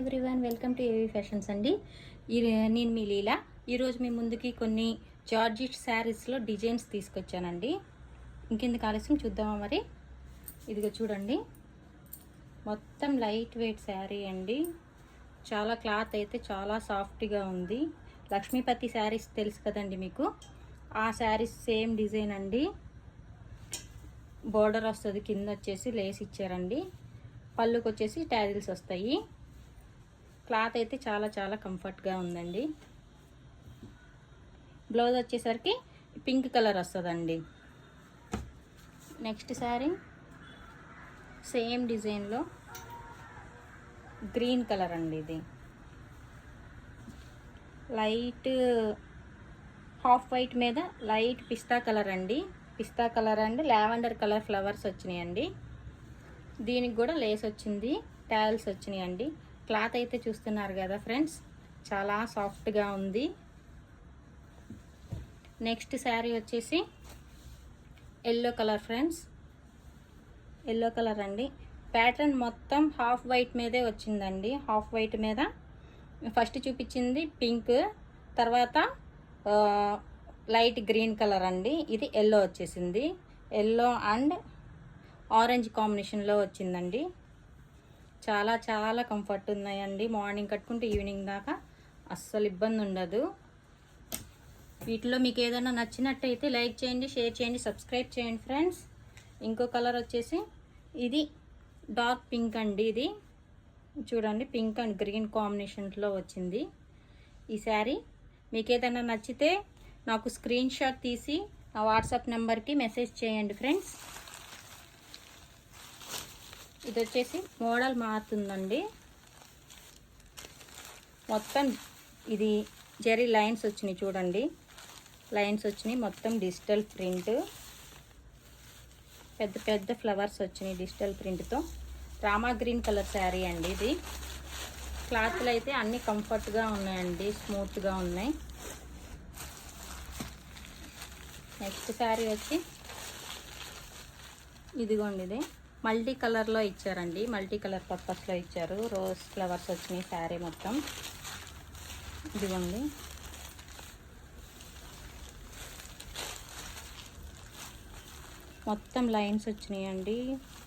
Everyone, welcome to ఏవి fashions అండి. నేను మీ లీలా. ఈరోజు మీ ముందుకి కొన్ని జార్జెట్ శారీస్లో డిజైన్స్ తీసుకొచ్చానండి. ఇంకెందుకు ఆలస్యం చూద్దామా మరి. ఇదిగో చూడండి, మొత్తం లైట్ వెయిట్ శారీ అండి. చాలా క్లాత్ అయితే చాలా సాఫ్ట్గా ఉంది. లక్ష్మీపతి శారీస్ తెలుసు కదండి మీకు, ఆ శారీస్ సేమ్ డిజైన్ అండి. బోర్డర్ వస్తుంది, కింద వచ్చేసి లేస్ ఇచ్చారండి. పళ్ళుకి వచ్చేసి టాజిల్స్ వస్తాయి. క్లాత్ అయితే చాలా చాలా కంఫర్ట్గా ఉందండి. బ్లౌజ్ వచ్చేసరికి పింక్ కలర్ వస్తుందండి. నెక్స్ట్ శారీ సేమ్ డిజైన్లో గ్రీన్ కలర్ అండి. ఇది లైట్ హాఫ్ వైట్ మీద లైట్ పిస్తా కలర్ అండి. Pista colour and lavender colour flowers వచ్చినాయండి. దీనికి కూడా లేస్ వచ్చింది, టాజిల్స్ వచ్చినాయండి. క్లాత్ అయితే చూస్తున్నారు కదా ఫ్రెండ్స్, చాలా సాఫ్ట్గా ఉంది. నెక్స్ట్ శారీ వచ్చేసి yellow colour friends, yellow colour అండి. ప్యాటర్న్ మొత్తం హాఫ్ వైట్ మీదే వచ్చిందండి. హాఫ్ వైట్ మీద ఫస్ట్ చూపించింది పింక్, తర్వాత లైట్ గ్రీన్ కలర్ అండి. ఇది ఎల్లో వచ్చేసింది. ఎల్లో అండ్ ఆరెంజ్ కాంబినేషన్లో వచ్చిందండి. చాలా చాలా కంఫర్ట్ ఉన్నాయండి. మార్నింగ్ కట్టుకుంటే ఈవినింగ్ దాకా అస్సలు ఇబ్బంది ఉండదు. వీటిలో మీకు ఏదైనా నచ్చినట్టయితే లైక్ చేయండి, షేర్ చేయండి, సబ్స్క్రైబ్ చేయండి ఫ్రెండ్స్. ఇంకో కలర్ వచ్చేసి ఇది డార్క్ పింక్ అండి. ఇది చూడండి, పింక్ అండ్ గ్రీన్ కాంబినేషన్లో వచ్చింది ఈ శారీ. మీకు ఏదైనా నచ్చితే నాకు స్క్రీన్ షాట్ తీసి నా వాట్సాప్ నెంబర్కి మెసేజ్ చేయండి ఫ్రెండ్స్. ఇది వచ్చేసి మోడల్ మారుతుందండి. మొత్తం ఇది జెరీ లైన్స్ వచ్చినాయి చూడండి, లైన్స్ వచ్చినాయి. మొత్తం డిజిటల్ ప్రింట్, పెద్ద పెద్ద ఫ్లవర్స్ వచ్చినాయి డిజిటల్ ప్రింట్తో. రామా గ్రీన్ కలర్ శారీ అండి. ఇది క్లాత్లు అయితే అన్నీ కంఫర్ట్గా ఉన్నాయండి, స్మూత్గా ఉన్నాయి. నెక్స్ట్ శారీ వచ్చి ఇదిగోండి, ఇది మల్టీ కలర్లో ఇచ్చారండి. మల్టీ కలర్ పర్పస్లో ఇచ్చారు. రోజ్ ఫ్లవర్స్ వచ్చినాయి శారీ మొత్తం. ఇదిగోండి, మొత్తం లైన్స్ వచ్చినాయండి.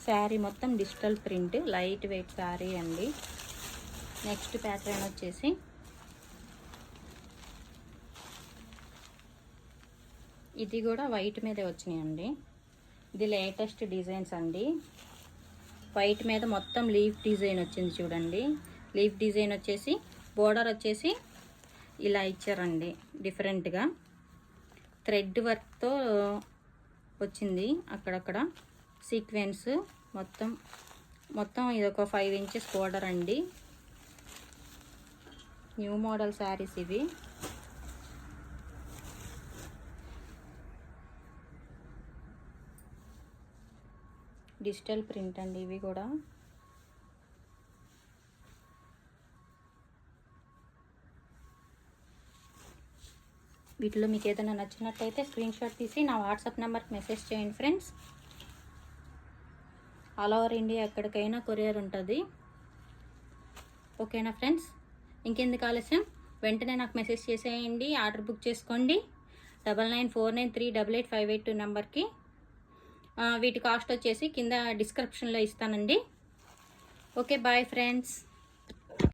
శారీ మొత్తం digital print, light weight sari అండి. నెక్స్ట్ ప్యాటర్న్ వచ్చేసి ఇది కూడా వైట్ మీదే వచ్చినాయండి. ఇది లేటెస్ట్ డిజైన్స్ అండి. వైట్ మీద మొత్తం లీఫ్ డిజైన్ వచ్చింది చూడండి. లీఫ్ డిజైన్ వచ్చేసి బోర్డర్ వచ్చేసి ఇలా ఇచ్చారండి. డిఫరెంట్గా థ్రెడ్ వర్క్తో వచ్చింది. అక్కడక్కడ సీక్వెన్స్ మొత్తం ఇది ఒక 5 ఇంచెస్ బోర్డర్ అండి. న్యూ మోడల్ శారీస్ ఇవి. డిజిటల్ ప్రింట్ అండి ఇవి కూడా. వీటిలో మీకు ఏదైనా నచ్చినట్టయితే స్క్రీన్ షాట్ తీసి నా వాట్సాప్ నెంబర్కి మెసేజ్ చేయండి ఫ్రెండ్స్. ఆల్ ఓవర్ ఇండియా ఎక్కడికైనా కొరియర్ ఉంటుంది. ఓకేనా ఫ్రెండ్స్, ఇంకెందుకు ఆలస్యం, వెంటనే నాకు మెసేజ్ చేసేయండి. ఆర్డర్ బుక్ చేసుకోండి 9949388582 నెంబర్కి. వీటి కాస్ట్ వచ్చేసి కింద డిస్క్రిప్షన్లో ఇస్తానండి. Okay, bye friends.